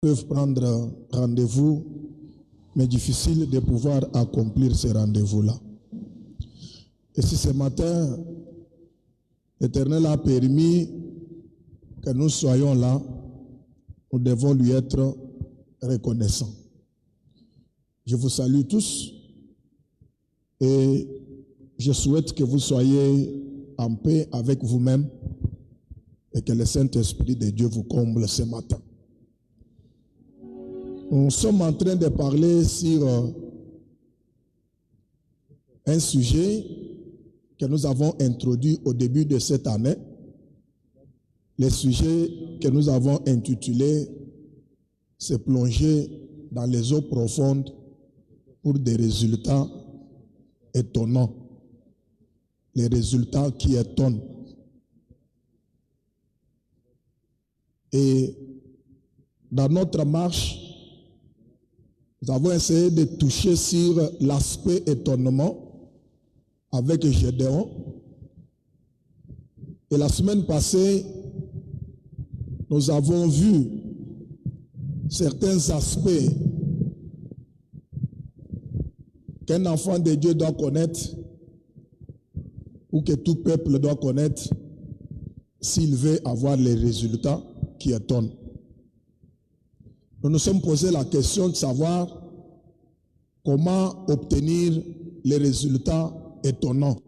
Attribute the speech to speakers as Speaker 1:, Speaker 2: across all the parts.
Speaker 1: peuvent prendre rendez-vous, mais difficile de pouvoir accomplir ces rendez-vous-là. Et si ce matin, l'Éternel a permis que nous soyons là, nous devons lui être reconnaissants. Je vous salue tous et je souhaite que vous soyez en paix avec vous-même et que le Saint-Esprit de Dieu vous comble ce matin. Nous sommes en train de parler sur un sujet que nous avons introduit au début de cette année, le sujet que nous avons intitulé « Se plonger dans les eaux profondes pour des résultats étonnants ». Les résultats qui étonnent. Et dans notre marche, nous avons essayé de toucher sur l'aspect étonnement avec Gédéon. Et la semaine passée, nous avons vu certains aspects qu'un enfant de Dieu doit connaître ou que tout peuple doit connaître s'il veut avoir les résultats qui étonnent. Nous nous sommes posé la question de savoir comment obtenir les résultats étonnants.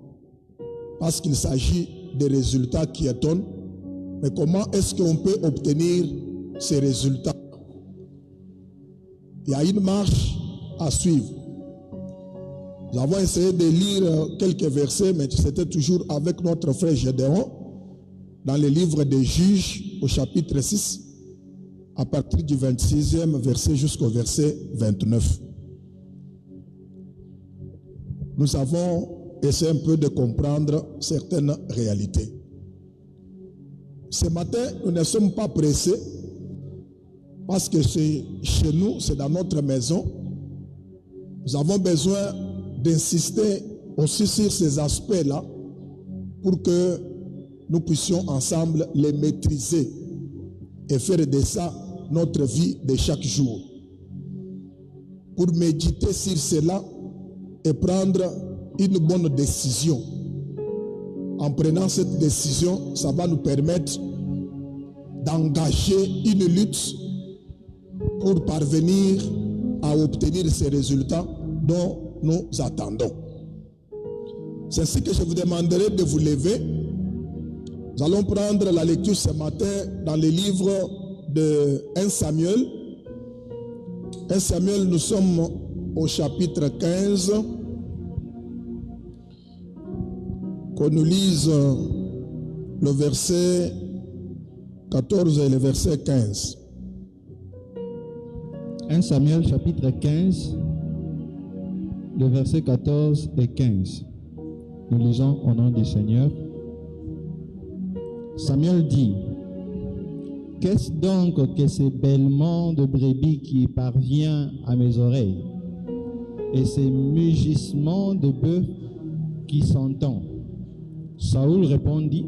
Speaker 1: Parce qu'il s'agit des résultats qui étonnent, mais comment est-ce qu'on peut obtenir ces résultats? Il y a une marche à suivre. Nous avons essayé de lire quelques versets, mais c'était toujours avec notre frère Gédéon, dans le livre des Juges, au chapitre 6, à partir du 26e verset jusqu'au verset 29. Nous avons essayé un peu de comprendre certaines réalités. Ce matin, nous ne sommes pas pressés, parce que c'est chez nous, c'est dans notre maison. Nous avons besoin d'insister aussi sur ces aspects-là pour que nous puissions ensemble les maîtriser et faire de ça notre vie de chaque jour. Pour méditer sur cela et prendre une bonne décision. En prenant cette décision, ça va nous permettre d'engager une lutte pour parvenir à obtenir ces résultats dont nous attendons. C'est ainsi que je vous demanderai de vous lever. Nous allons prendre la lecture ce matin dans le livre de 1 Samuel. 1 Samuel, nous sommes au chapitre 15. Qu'on nous lise le verset 14 et le verset 15.
Speaker 2: 1 Samuel chapitre 15, le verset 14 et 15. Nous lisons au nom du Seigneur. Samuel dit: qu'est-ce donc que ce bêlement de brebis qui parvient à mes oreilles, et ces mugissements de bœuf qui s'entendent? Saoul répondit: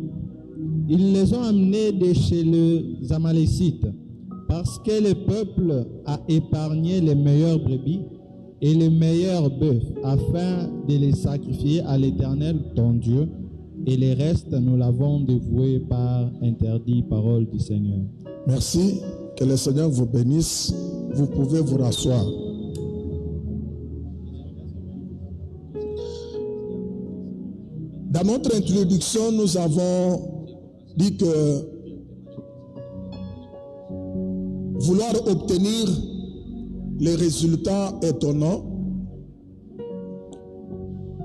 Speaker 2: ils les ont amenés de chez les Amalécites, parce que le peuple a épargné les meilleures brebis et les meilleurs bœufs, afin de les sacrifier à l'Éternel ton Dieu, et les restes nous l'avons dévoué par interdit, parole du Seigneur.
Speaker 1: Merci, que le Seigneur vous bénisse. Vous pouvez vous rasseoir. Dans notre introduction, nous avons dit que vouloir obtenir les résultats étonnants,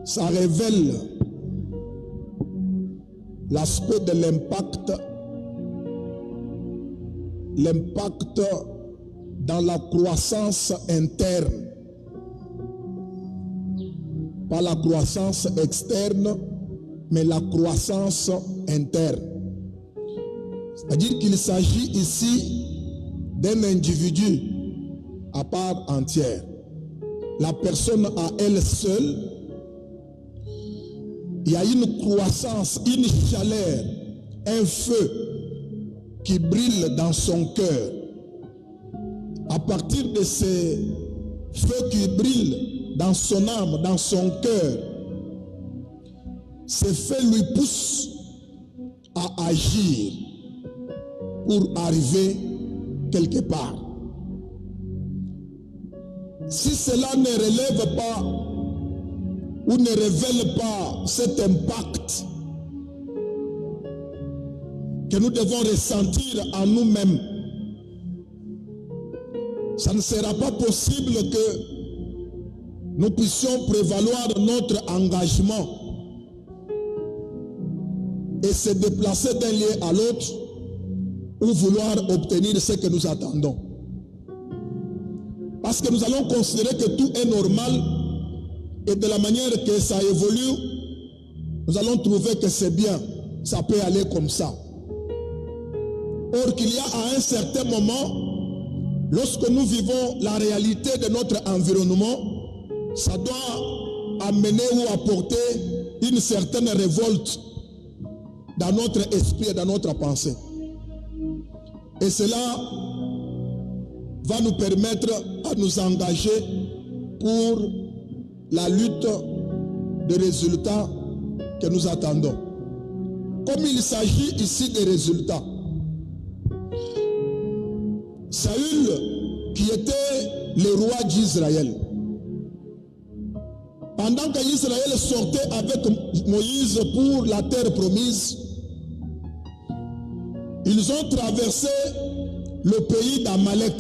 Speaker 1: ça révèle l'aspect de l'impact dans la croissance interne, pas la croissance externe, mais la croissance interne. C'est-à-dire qu'il s'agit ici d'un individu à part entière. La personne à elle seule, il y a une croissance, une chaleur, un feu qui brille dans son cœur. partir de ces feux qui brillent dans son âme, dans son cœur, ces feux lui poussent à agir pour arriver quelque part. Si cela ne relève pas ou ne révèle pas cet impact que nous devons ressentir en nous-mêmes, ça ne sera pas possible que nous puissions prévaloir notre engagement et se déplacer d'un lieu à l'autre ou vouloir obtenir ce que nous attendons. Parce que nous allons considérer que tout est normal et de la manière que ça évolue, nous allons trouver que c'est bien, ça peut aller comme ça. Or qu'il y a à un certain moment, lorsque nous vivons la réalité de notre environnement, ça doit amener ou apporter une certaine révolte dans notre esprit et dans notre pensée. Et cela va nous permettre à nous engager pour la lutte des résultats que nous attendons. Comme il s'agit ici des résultats, Saül, qui était le roi d'Israël, pendant qu'Israël sortait avec Moïse pour la terre promise, ils ont traversé le pays d'Amalek.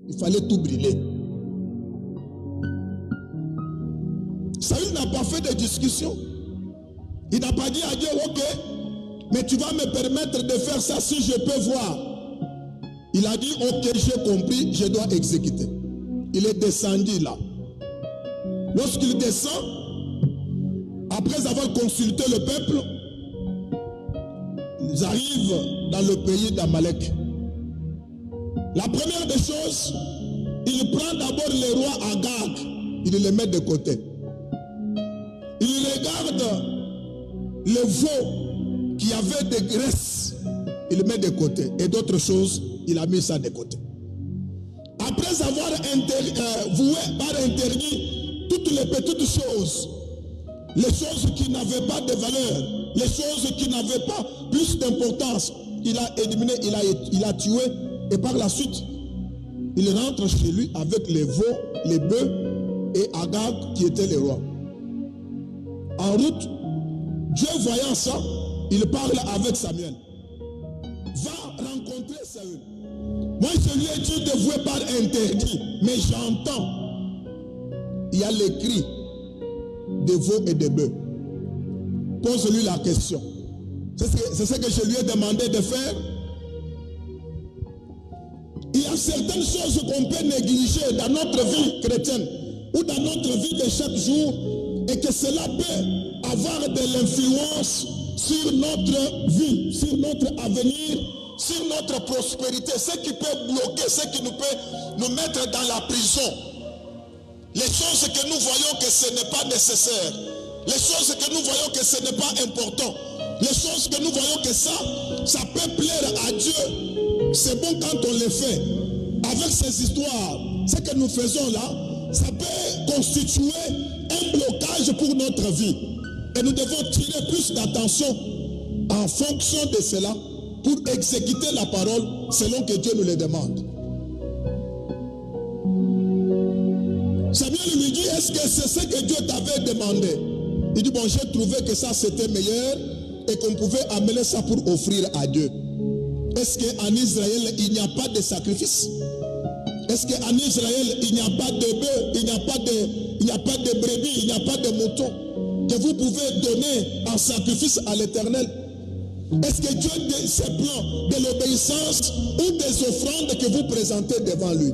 Speaker 1: Il fallait tout brûler. Saül n'a pas fait de discussion. Il n'a pas dit à Dieu, ok, mais tu vas me permettre de faire ça si je peux voir. Il a dit, ok, j'ai compris, je dois exécuter. Il est descendu là. Lorsqu'il descend, après avoir consulté le peuple, ils arrivent dans le pays d'Amalek. La première des choses, il prend d'abord le roi Agag, il le met de côté. Il regarde le veau qui avait des graisses, il le met de côté. Et d'autres choses, il a mis ça de côté. Après avoir voué par interdit toutes les petites choses, les choses qui n'avaient pas de valeur, les choses qui n'avaient pas plus d'importance, il a éliminé, il a tué. Et par la suite, il rentre chez lui avec les veaux, les bœufs et Agag qui était le roi. En route, Dieu voyant ça, il parle avec Samuel. Va rencontrer Saül. Moi je lui ai dit de vouer par interdit, mais j'entends. Il y a les cris de veaux et de bœufs. Pose-lui la question. C'est ce que je lui ai demandé de faire. Il y a certaines choses qu'on peut négliger dans notre vie chrétienne ou dans notre vie de chaque jour et que cela peut avoir de l'influence sur notre vie, sur notre avenir, sur notre prospérité, ce qui peut bloquer, ce qui peut nous mettre dans la prison. Les choses que nous voyons que ce n'est pas nécessaire, les choses que nous voyons que ce n'est pas important, les choses que nous voyons que ça peut plaire à Dieu. C'est bon quand on les fait. Avec ces histoires, ce que nous faisons là, ça peut constituer un blocage pour notre vie. Et nous devons tirer plus d'attention en fonction de cela pour exécuter la parole selon que Dieu nous le demande. Samuel lui dit, est-ce que c'est ce que Dieu t'avait demandé? Il dit, bon, j'ai trouvé que ça c'était meilleur et qu'on pouvait amener ça pour offrir à Dieu. Est-ce qu'en Israël, il n'y a pas de sacrifice? Est-ce qu'en Israël, il n'y a pas de bœufs, il n'y a pas de brebis, il n'y a pas de moutons que vous pouvez donner en sacrifice à l'Éternel? Est-ce que Dieu se plaint de l'obéissance ou des offrandes que vous présentez devant lui?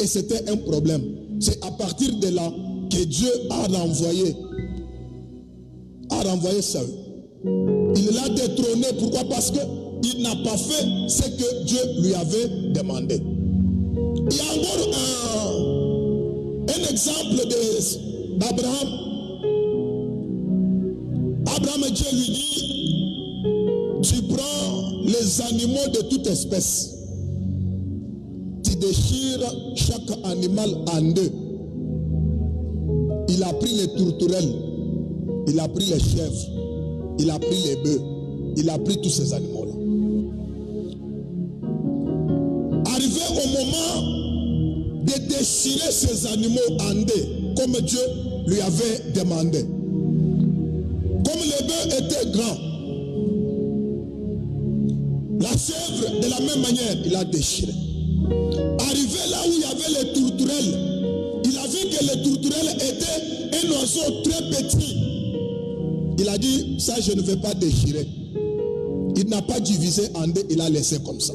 Speaker 1: Et c'était un problème. C'est à partir de là que Dieu a renvoyé Saül. Il l'a détrôné. Pourquoi? Parce qu'il n'a pas fait ce que Dieu lui avait demandé. Il y a encore un exemple d'Abraham. Abraham, Dieu lui dit, tu prends les animaux de toute espèce. Tu déchires chaque animal en deux. Il a pris les tourterelles, il a pris les chèvres, il a pris les bœufs, il a pris tous ces animaux-là. Arrivé au moment de déchirer ces animaux en deux, comme Dieu lui avait demandé. Comme les bœufs étaient grands, la chèvre, de la même manière, il a déchiré. Arrivé là où il y avait les tourterelles, il a vu que les tourterelles étaient un oiseau très petit. Il a dit, ça je ne vais pas déchirer. Il n'a pas divisé en deux, il a laissé comme ça.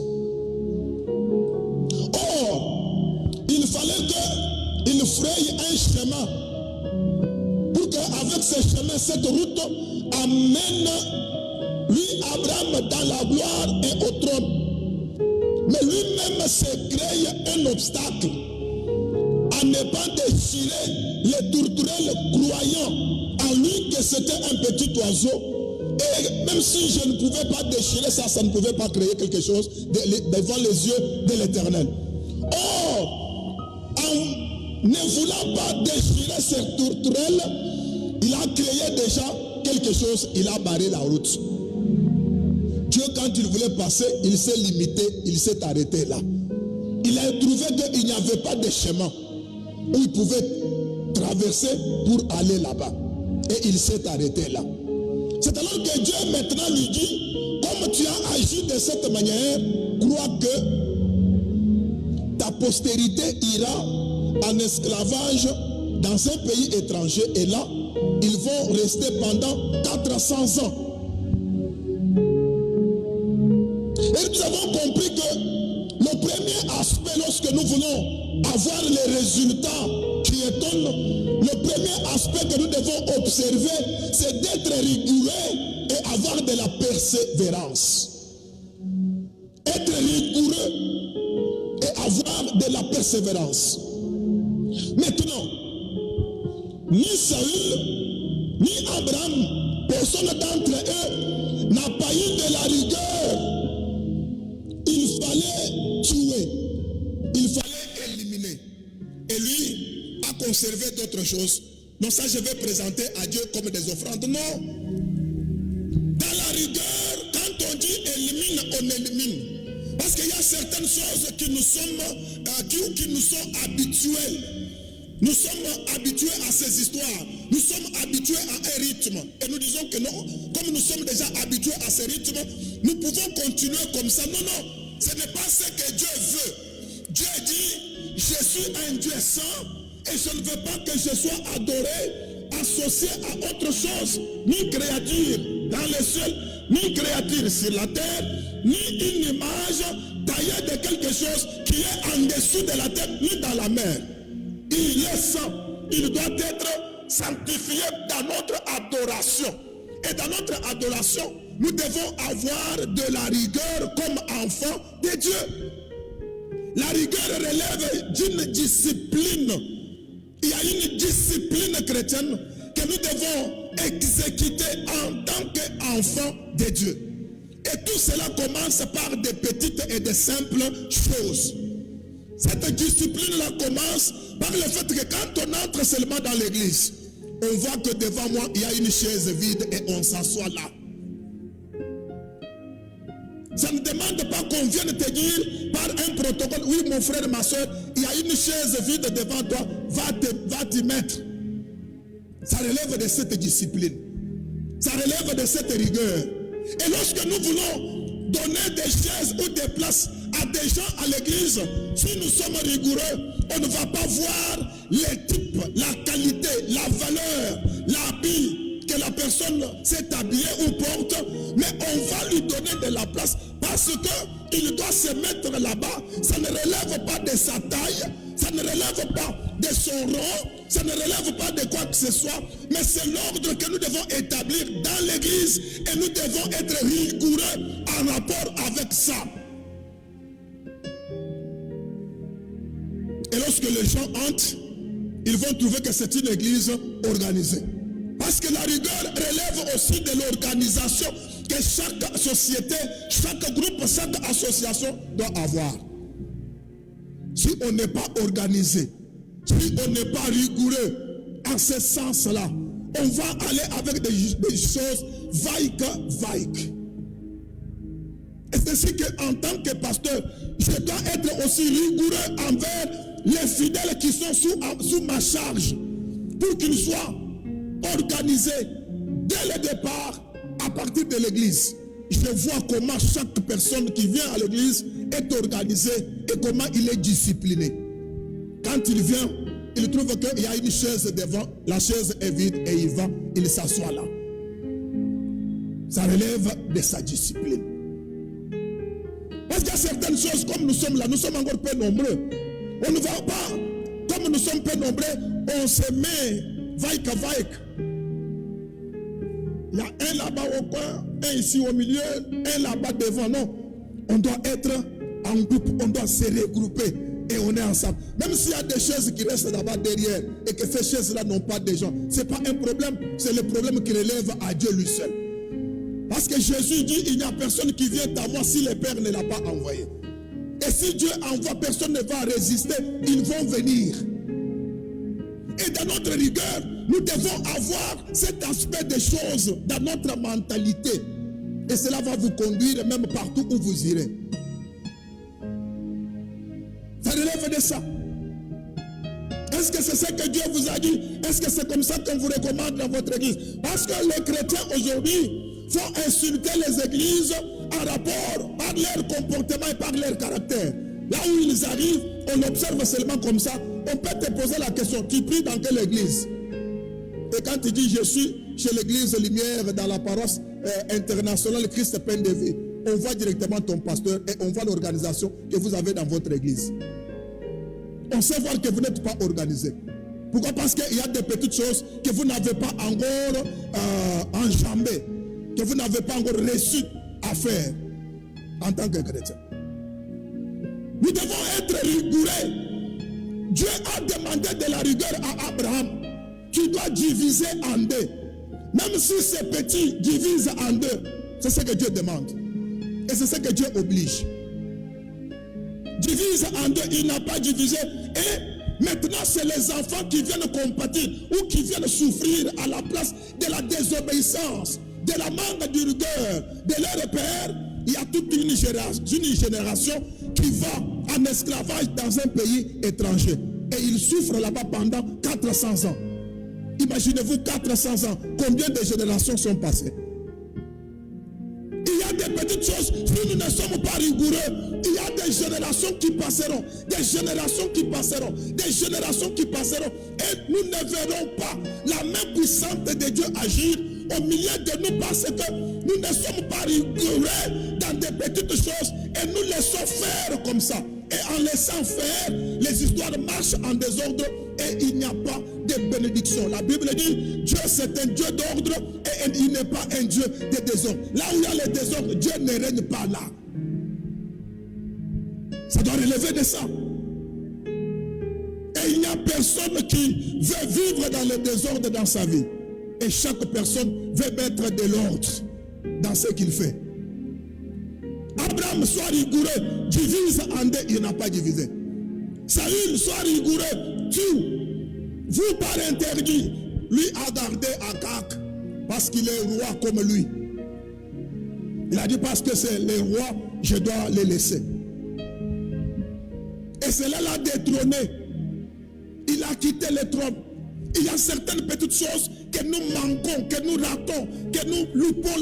Speaker 1: Or, il fallait qu'il fraye un chemin pour qu'avec ce chemin, cette route amène lui, Abraham, dans la gloire et au trône. Mais lui-même se crée un obstacle à ne pas déchirer les tourterelles, croyant en lui que c'était un petit oiseau. Et même si je ne pouvais pas déchirer ça, ça ne pouvait pas créer quelque chose devant les yeux de l'Éternel. Or, en ne voulant pas déchirer ces tourterelles, il a créé déjà quelque chose, il a barré la route. Dieu, quand il voulait passer, il s'est limité, il s'est arrêté là. Il a trouvé qu'il n'y avait pas de chemin où il pouvait traverser pour aller là-bas. Et il s'est arrêté là. C'est alors que Dieu maintenant lui dit, comme tu as agi de cette manière, crois que ta postérité ira en esclavage dans un pays étranger. Et là, ils vont rester pendant 400 ans. Et nous avons compris que le premier aspect, lorsque nous voulons avoir les résultats qui étonnent, le premier aspect que nous devons observer, c'est d'être rigoureux et avoir de la persévérance. Être rigoureux et avoir de la persévérance. Maintenant, ni Saül, ni Abraham, personne d'entre eux n'a pas eu de la rigueur. Il fallait tuer, il fallait éliminer. Et lui a conservé d'autres choses. Donc ça, je vais présenter à Dieu comme des offrandes. Non. Dans la rigueur, quand on dit élimine, on élimine. Parce qu'il y a certaines choses qui nous sont habituelles. Nous sommes habitués à ces histoires. Nous sommes habitués à un rythme. Et nous disons que non, comme nous sommes déjà habitués à ce rythme, nous pouvons continuer comme ça. Non, non, ce n'est pas ce que Dieu veut. Dieu dit, je suis un Dieu saint et je ne veux pas que je sois adoré, associé à autre chose, ni créature dans les cieux, ni créature sur la terre, ni une image taillée de quelque chose qui est en dessous de la terre, ni dans la mer. Il est saint, il doit être sanctifié dans notre adoration. Et dans notre adoration, nous devons avoir de la rigueur comme enfants de Dieu. La rigueur relève d'une discipline. Il y a une discipline chrétienne que nous devons exécuter en tant qu'enfants de Dieu. Et tout cela commence par des petites et des simples choses. Cette discipline-là commence par le fait que quand on entre seulement dans l'église, on voit que devant moi, il y a une chaise vide et on s'assoit là. Ça ne demande pas qu'on vienne te dire par un protocole, oui mon frère, ma soeur, il y a une chaise vide devant toi, va t'y mettre. Ça relève de cette discipline. Ça relève de cette rigueur. Et lorsque nous voulons donner des chaises ou des places à des gens à l'église, si nous sommes rigoureux, on ne va pas voir les types, la qualité, la valeur, l'habit que la personne s'est habillée ou porte, mais on va lui donner de la place parce qu'il doit se mettre là-bas. Ça ne relève pas de sa taille, ça ne relève pas de son rang, ça ne relève pas de quoi que ce soit, mais c'est l'ordre que nous devons établir dans l'église et nous devons être rigoureux en rapport avec ça. Et lorsque les gens entrent, ils vont trouver que c'est une église organisée. Parce que la rigueur relève aussi de l'organisation que chaque société, chaque groupe, chaque association doit avoir. Si on n'est pas organisé, si on n'est pas rigoureux en ce sens-là, on va aller avec des choses vague. Et c'est ainsi qu'en tant que pasteur, je dois être aussi rigoureux envers les fidèles qui sont sous ma charge pour qu'ils soient organisés dès le départ à partir de l'église. Je vois comment chaque personne qui vient à l'église est organisée et comment il est discipliné. Quand il vient, il trouve qu'il y a une chaise devant, la chaise est vide et il s'assoit là. Ça relève de sa discipline. Parce qu'il y a certaines choses, comme nous sommes là, nous sommes encore peu nombreux. On ne va pas, comme nous sommes peu nombreux, on se met vaïque. Il y a un là-bas au coin, un ici au milieu, un là-bas devant. Non, on doit être en groupe, on doit se regrouper et on est ensemble. Même s'il y a des chaises qui restent là-bas derrière et que ces chaises-là n'ont pas de gens, ce n'est pas un problème, c'est le problème qui relève à Dieu lui seul. Parce que Jésus dit, il n'y a personne qui vient à moi si le Père ne l'a pas envoyé. Et si Dieu envoie, personne ne va résister, ils vont venir. Et dans notre rigueur, nous devons avoir cet aspect des choses dans notre mentalité. Et cela va vous conduire même partout où vous irez. Ça relève de ça. Est-ce que c'est ce que Dieu vous a dit? Est-ce que c'est comme ça qu'on vous recommande dans votre église? Parce que les chrétiens aujourd'hui font insulter les églises en rapport par leur comportement et par leur caractère. Là où ils arrivent, on observe seulement comme ça. On peut te poser la question, tu pries dans quelle église? Et quand tu dis je suis chez l'église Lumière dans la paroisse internationale Christ Pain de Vie, on voit directement ton pasteur et on voit l'organisation que vous avez dans votre église. On sait voir que vous n'êtes pas organisé. Pourquoi? Parce qu'il y a des petites choses que vous n'avez pas encore enjambées, que vous n'avez pas encore reçu à faire en tant que chrétien. Nous devons être rigoureux. Dieu a demandé de la rigueur à Abraham. Tu dois diviser en deux. Même si c'est petit, divise en deux. C'est ce que Dieu demande. Et c'est ce que Dieu oblige. Divise en deux, il n'a pas divisé. Et maintenant, c'est les enfants qui viennent compatir ou qui viennent souffrir à la place de la désobéissance, de la manque de rigueur de leur père. Il y a toute une génération qui va en esclavage dans un pays étranger. Et ils souffrent là-bas pendant 400 ans. Imaginez-vous 400 ans. Combien de générations sont passées? Il y a des petites choses, si nous ne sommes pas rigoureux, il y a des générations qui passeront, des générations qui passeront, des générations qui passeront. Et nous ne verrons pas la main puissante de Dieu agir au milieu de nous parce que nous ne sommes pas rigoureux dans des petites choses et nous laissons faire comme ça. Et en laissant faire, les histoires marchent en désordre et il n'y a pas de bénédiction. La Bible dit, Dieu c'est un Dieu d'ordre et il n'est pas un Dieu de désordre. Là où il y a le désordre, Dieu ne règne pas là. Ça doit relever de ça. Et il n'y a personne qui veut vivre dans le désordre dans sa vie. Et chaque personne veut mettre de l'ordre dans ce qu'il fait. Abraham, soit rigoureux, divise en deux, il n'a pas divisé. Saül, soit rigoureux, tue. Vous par interdit, lui a gardé Agag parce qu'il est roi comme lui. Il a dit parce que c'est le roi, je dois les laisser. Et cela l'a détrôné. Il a quitté le trône. Il y a certaines petites choses que nous manquons, que nous ratons, que nous loupons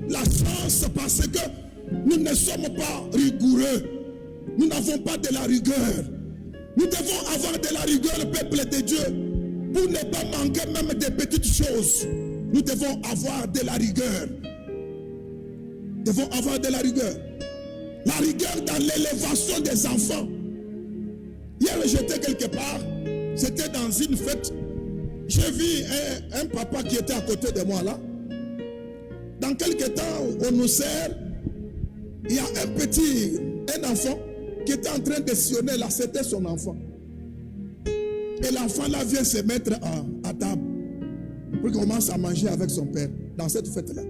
Speaker 1: la chance parce que nous ne sommes pas rigoureux. Nous n'avons pas de la rigueur. Nous devons avoir de la rigueur, peuple de Dieu, pour ne pas manquer même des petites choses. Nous devons avoir de la rigueur. Nous devons avoir de la rigueur. La rigueur dans l'élévation des enfants. Hier, j'étais quelque part. C'était dans une fête. J'ai vu un papa qui était à côté de moi là. Dans quelques temps, on nous sert. Il y a un enfant qui était en train de sillonner là. C'était son enfant. Et l'enfant là vient se mettre à table pour qu'il commence à manger avec son père dans cette fête-là.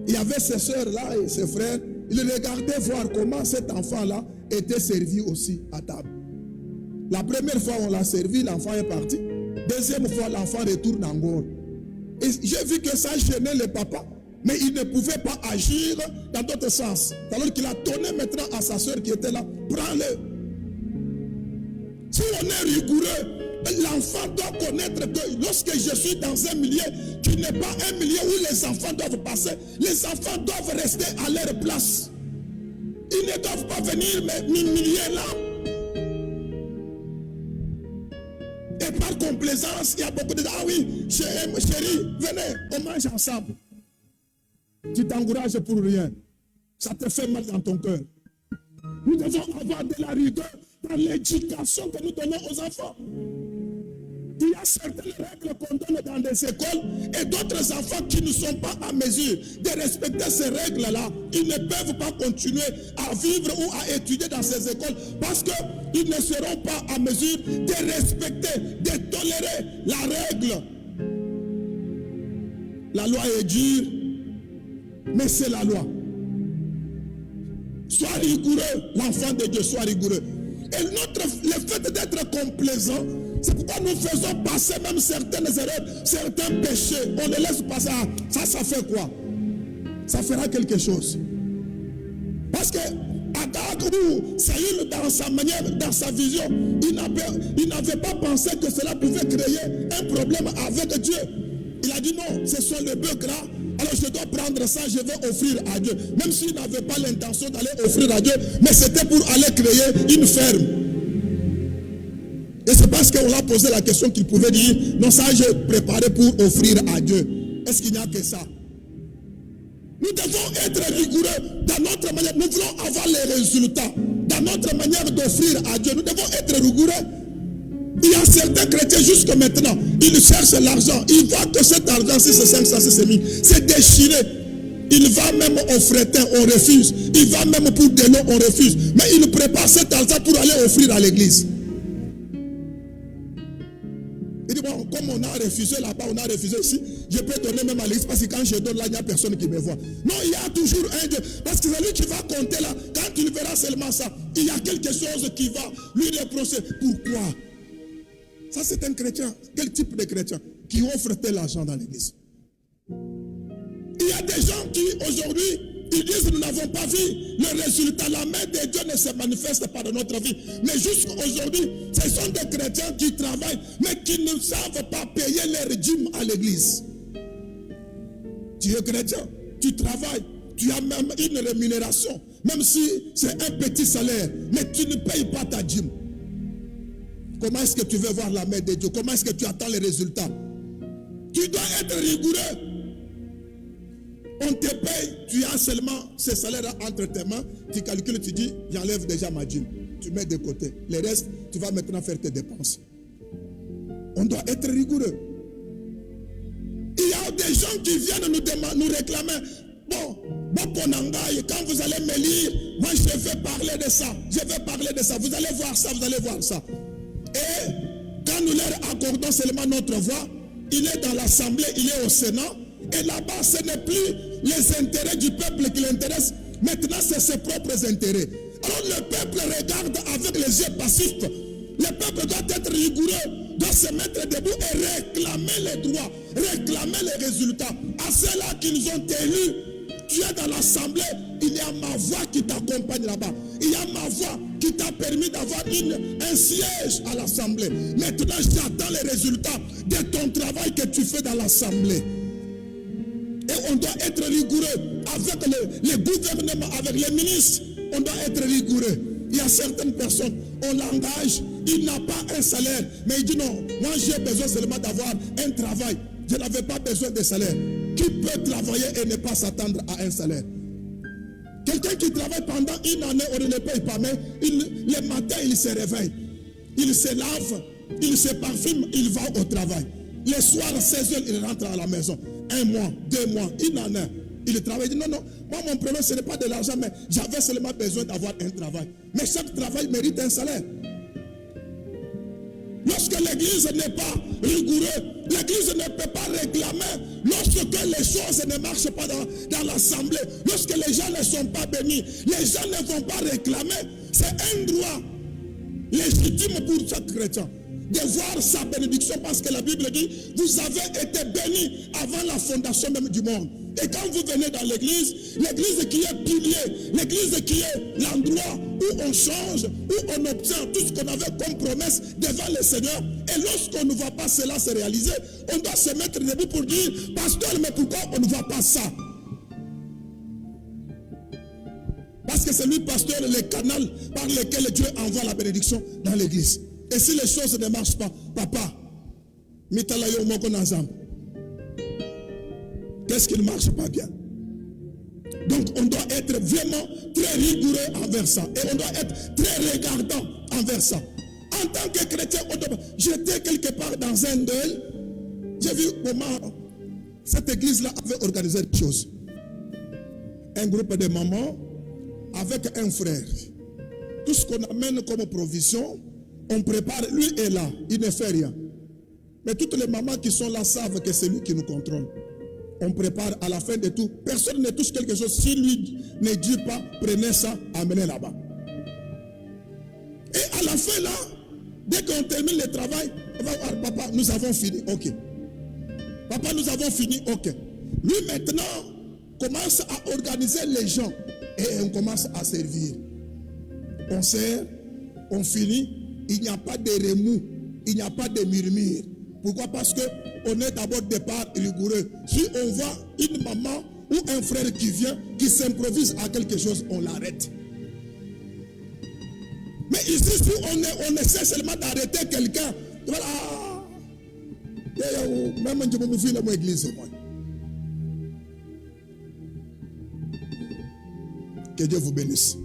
Speaker 1: Il y avait ses soeurs là et ses frères. Ils regardaient voir comment cet enfant-là était servi aussi à table. La première fois on l'a servi, l'enfant est parti. Deuxième fois, l'enfant retourne en Gaulle. Et j'ai vu que ça gênait le papa. Mais il ne pouvait pas agir dans d'autres sens. Alors qu'il a donné maintenant à sa soeur qui était là, prends-le. Si on est rigoureux, l'enfant doit connaître que lorsque je suis dans un milieu qui n'est pas un milieu où les enfants doivent passer, les enfants doivent rester à leur place. Ils ne doivent pas venir m'humilier là. Et par complaisance, il y a beaucoup de gens, ah oui, chérie, venez, on mange ensemble. Tu t'encourages pour rien. Ça te fait mal dans ton cœur. Nous devons avoir de la rigueur dans l'éducation que nous donnons aux enfants. Il y a certaines règles qu'on donne dans des écoles et d'autres enfants qui ne sont pas à mesure de respecter ces règles-là. Ils ne peuvent pas continuer à vivre ou à étudier dans ces écoles parce qu'ils ne seront pas à mesure de respecter, de tolérer la règle. La loi est dure, mais c'est la loi. Sois rigoureux, l'enfant de Dieu, sois rigoureux. Et le fait d'être complaisant, c'est pourquoi nous faisons passer même certaines erreurs, certains péchés. On les laisse passer. Ça fait quoi? Ça fera quelque chose. Parce que Agag ou Saül, dans sa manière, dans sa vision, il n'avait pas pensé que cela pouvait créer un problème avec Dieu. Il a dit non, ce sont les bœufs gras. Alors je dois prendre ça, je vais offrir à Dieu. Même s'il n'avait pas l'intention d'aller offrir à Dieu, mais c'était pour aller créer une ferme. Et c'est parce qu'on l'a posé la question qu'il pouvait dire, non, ça j'ai préparé pour offrir à Dieu. Est-ce qu'il n'y a que ça? Nous devons être rigoureux dans notre manière. Nous voulons avoir les résultats. Dans notre manière d'offrir à Dieu, nous devons être rigoureux. Il y a certains chrétiens jusqu'à maintenant, ils cherchent l'argent. Ils voient que cet argent, si c'est 500, si c'est 1000, c'est déchiré. Il va même au fretin, on refuse. Il va même pour des lots, on refuse. Mais il prépare cet argent pour aller offrir à l'église. Il dit, bon, comme on a refusé là-bas, on a refusé ici, je peux donner même à l'église parce que quand je donne là, il n'y a personne qui me voit. Non, il y a toujours un Dieu. Parce que c'est lui qui va compter là. Quand il verra seulement ça, il y a quelque chose qui va lui reprocher. Pourquoi? Ça, c'est un chrétien. Quel type de chrétien qui offre tel argent dans l'église? Il y a des gens qui, aujourd'hui, ils disent, nous n'avons pas vu le résultat. La main de Dieu ne se manifeste pas dans notre vie. Mais jusqu'à aujourd'hui, ce sont des chrétiens qui travaillent, mais qui ne savent pas payer leur dîme à l'église. Tu es chrétien, tu travailles, tu as même une rémunération, même si c'est un petit salaire, mais tu ne payes pas ta dîme. Comment est-ce que tu veux voir la main de Dieu? Comment est-ce que tu attends les résultats? Tu dois être rigoureux. On te paye, tu as seulement ce salaire entre tes mains, tu calcules, tu dis, j'enlève déjà ma dîme. Tu mets de côté. Le reste, tu vas maintenant faire tes dépenses. On doit être rigoureux. Il y a des gens qui viennent nous réclamer. Bon, Ponangaï, quand vous allez me lire, moi je vais parler de ça. Je vais parler de ça. Vous allez voir ça, vous allez voir ça. Et quand nous leur accordons seulement notre voix, il est dans l'Assemblée, il est au Sénat. Et là-bas, ce n'est plus les intérêts du peuple qui l'intéressent. Maintenant, c'est ses propres intérêts. Alors le peuple regarde avec les yeux passifs. Le peuple doit être rigoureux, doit se mettre debout et réclamer les droits, réclamer les résultats. À ceux-là qu'ils ont élus, tu es dans l'Assemblée, il y a ma voix qui t'accompagne là-bas. Il y a ma voix qui t'a permis d'avoir un siège à l'Assemblée. Maintenant, j'attends les résultats de ton travail que tu fais dans l'Assemblée. Et on doit être rigoureux avec le gouvernement, avec les ministres. On doit être rigoureux. Il y a certaines personnes, on l'engage, il n'a pas un salaire, mais il dit non, moi j'ai besoin seulement d'avoir un travail. je n'avais pas besoin de salaire. Qui peut travailler et ne pas s'attendre à un salaire? Quelqu'un qui travaille pendant une année, on ne le paye pas, mais le matin, il se réveille. Il se lave, il se parfume, il va au travail. Le soir, à 16h, il rentre à la maison. 1 mois, 2 mois, une année. Il travaille, il dit non, moi mon problème ce n'est pas de l'argent, mais j'avais seulement besoin d'avoir un travail. Mais chaque travail mérite un salaire. Lorsque l'église n'est pas rigoureuse, l'église ne peut pas réclamer. Lorsque les choses ne marchent pas dans l'assemblée, lorsque les gens ne sont pas bénis, les gens ne vont pas réclamer. C'est un droit légitime pour chaque chrétien de voir sa bénédiction, parce que la Bible dit, vous avez été bénis avant la fondation même du monde. Et quand vous venez dans l'église qui est pilier, l'église qui est l'endroit où on change, où on obtient tout ce qu'on avait comme promesse devant le Seigneur, et lorsqu'on ne voit pas cela se réaliser, on doit se mettre debout pour dire, pasteur, mais pourquoi on ne voit pas ça? Parce que c'est lui, pasteur, le canal par lequel Dieu envoie la bénédiction dans l'église. Et si les choses ne marchent pas, papa, qu'est-ce qui ne marche pas bien? Donc on doit être vraiment très rigoureux envers ça. Et on doit être très regardant envers ça. En tant que chrétien, j'étais quelque part dans un deuil. J'ai vu comment cette église-là avait organisé des choses. Un groupe de mamans avec un frère. Tout ce qu'on amène comme provision, on prépare, lui est là, il ne fait rien. Mais toutes les mamans qui sont là savent que c'est lui qui nous contrôle. On prépare à la fin de tout. Personne ne touche quelque chose. Si lui ne dit pas, prenez ça, amenez là-bas. Et à la fin là, dès qu'on termine le travail, on va voir, papa, nous avons fini. Ok. Papa, nous avons fini. Ok. Lui maintenant commence à organiser les gens. Et on commence à servir. On sert, on finit. Il n'y a pas de remous, il n'y a pas de murmure. Pourquoi? Parce qu'on est d'abord départ rigoureux. Si on voit une maman ou un frère qui vient, qui s'improvise à quelque chose, on l'arrête. Mais ici, si on essaie seulement d'arrêter quelqu'un, voilà. Même je me file à mon église, moi. Que Dieu vous bénisse.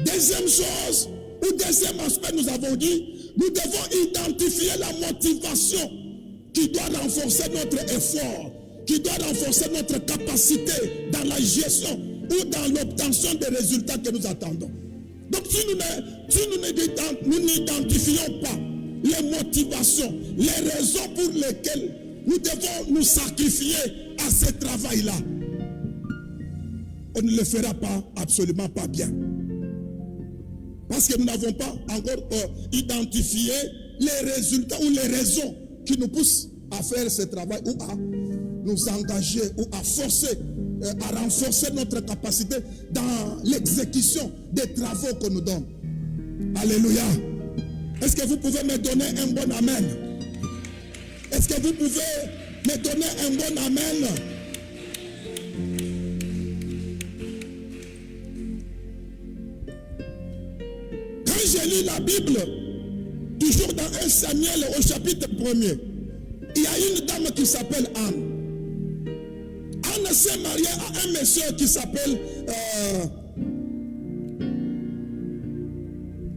Speaker 1: Deuxième chose, ou deuxième aspect, nous avons dit, nous devons identifier la motivation qui doit renforcer notre effort, qui doit renforcer notre capacité dans la gestion ou dans l'obtention des résultats que nous attendons. Donc si nous n'identifions pas les motivations, les raisons pour lesquelles nous devons nous sacrifier à ce travail-là, on ne le fera pas, absolument pas bien. Parce que nous n'avons pas encore identifié les résultats ou les raisons qui nous poussent à faire ce travail ou à nous engager ou à forcer, à renforcer notre capacité dans l'exécution des travaux qu'on nous donne. Alléluia. Est-ce que vous pouvez me donner un bon amen? Est-ce que vous pouvez me donner un bon amen? J'ai lu la Bible, toujours dans 1 Samuel au chapitre 1er, il y a une dame qui s'appelle Anne. Anne s'est mariée à un monsieur qui s'appelle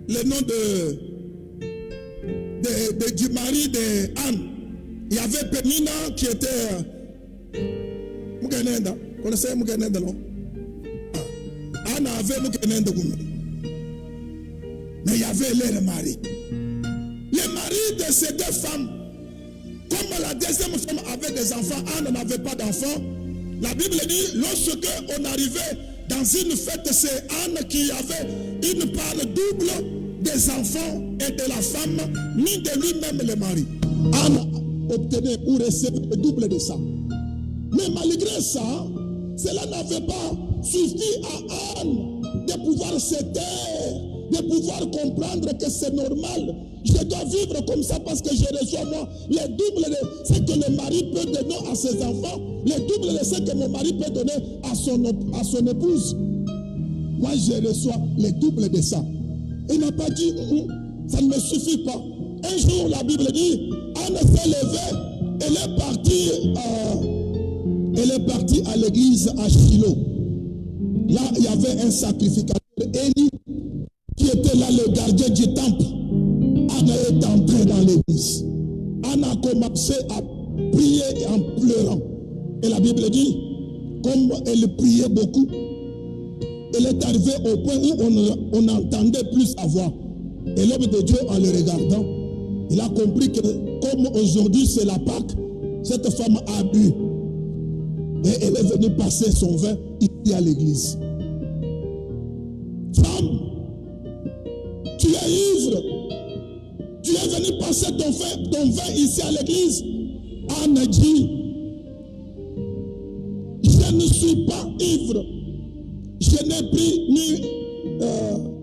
Speaker 1: le nom du mari de Anne. Il y avait Pénina qui était Muganenda. Vous connaissez Muganenda, non? Anne avait Muganenda. Mais il y avait leur mari. Les maris de ces deux femmes, comme la deuxième femme avait des enfants, Anne n'avait pas d'enfants. La Bible dit, lorsque on arrivait dans une fête, c'est Anne qui avait une part double des enfants et de la femme, ni de lui-même le mari. Anne obtenait ou recevait le double de ça. Mais malgré ça, cela n'avait pas suffi à Anne de pouvoir se taire, de pouvoir comprendre que c'est normal. Je dois vivre comme ça parce que je reçois moi le double de ce que le mari peut donner à ses enfants, le double de ce que mon mari peut donner à son épouse. Moi je reçois le double de ça. Il n'a pas dit, ça ne me suffit pas. Un jour la Bible dit, Anne s'est levée elle est partie à l'église à Shiloh. Là, il y avait un sacrificateur, Élie, qui était là, le gardien du temple. Anna est entrée dans l'église. Anna a commencé à prier en pleurant. Et la Bible dit, comme elle priait beaucoup, elle est arrivée au point où on n'entendait plus sa voix. Et l'homme de Dieu, en le regardant, il a compris que comme aujourd'hui c'est la Pâque, cette femme a bu. Et elle est venue passer son vin ici à l'église. Femme, tu es ivre. Tu es venu passer ton vin ici à l'église. Anne dit, je ne suis pas ivre. Je n'ai pris ni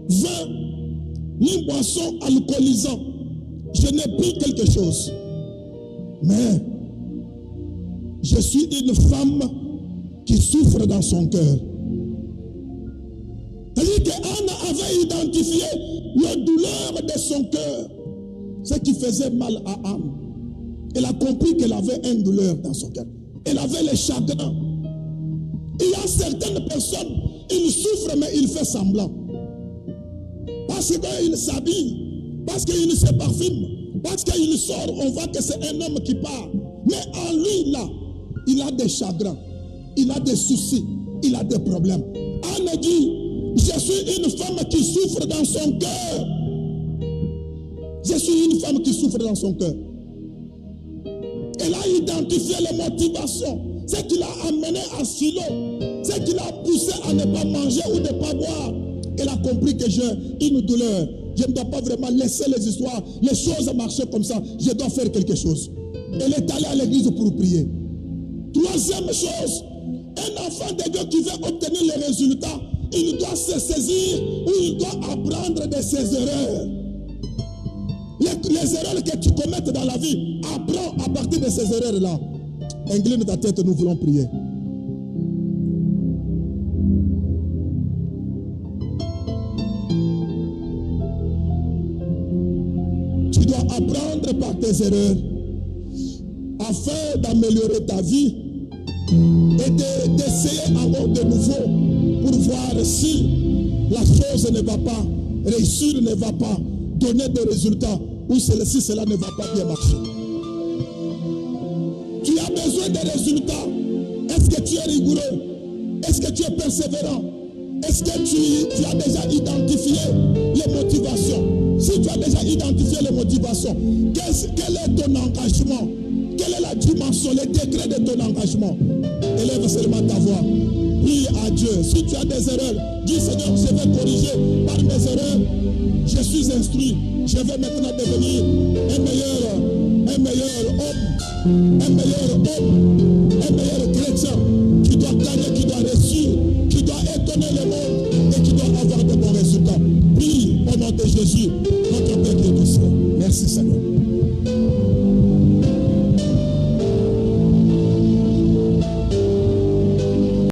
Speaker 1: vin, ni boisson alcoolisant. Je n'ai pris quelque chose. Mais je suis une femme qui souffre dans son cœur. C'est-à-dire qu'Anne avait identifié la douleur de son cœur, ce qui faisait mal à Anne. Elle a compris qu'elle avait une douleur dans son cœur. Elle avait les chagrins. Il y a certaines personnes, ils souffrent mais ils font semblant. Parce qu'il s'habille, parce qu'il se parfume, parce qu'il sort, on voit que c'est un homme qui part. Mais en lui, là, il a des chagrins, il a des soucis, il a des problèmes. Anne dit, je suis une femme qui souffre dans son cœur. Je suis une femme qui souffre dans son cœur. Elle a identifié les motivations. Ce qui l'a amené à Shiloh, ce qui l'a poussé à ne pas manger ou ne pas boire. Elle a compris que j'ai une douleur. Je ne dois pas vraiment laisser les histoires, les choses marcher comme ça. Je dois faire quelque chose. Elle est allée à l'église pour prier. Troisième chose, un enfant de Dieu qui veut obtenir les résultats, il doit se saisir ou il doit apprendre de ses erreurs. Les erreurs que tu commettes dans la vie, apprends à partir de ces erreurs-là. Incline ta tête, nous voulons prier. Tu dois apprendre par tes erreurs afin d'améliorer ta vie et d'essayer encore de nouveau pour voir si la chose ne va pas réussir, ne va pas donner des résultats ou si cela ne va pas bien marcher. Tu as besoin de résultats. Est-ce que tu es rigoureux? Est-ce que tu es persévérant? Est-ce que tu as déjà identifié les motivations? Si tu as déjà identifié les motivations, quel est ton engagement? Quelle est la dimension, le degré de ton engagement? Élève seulement ta voix. Prie à Dieu. Si tu as des erreurs, dis Seigneur, je vais corriger par mes erreurs. Je suis instruit. Je vais maintenant devenir un meilleur homme, un meilleur chrétien qui doit gagner, qui doit réussir, qui doit étonner le monde et qui doit avoir de bons résultats. Prie au nom de Jésus, notre Père qui est au ciel. Merci Seigneur.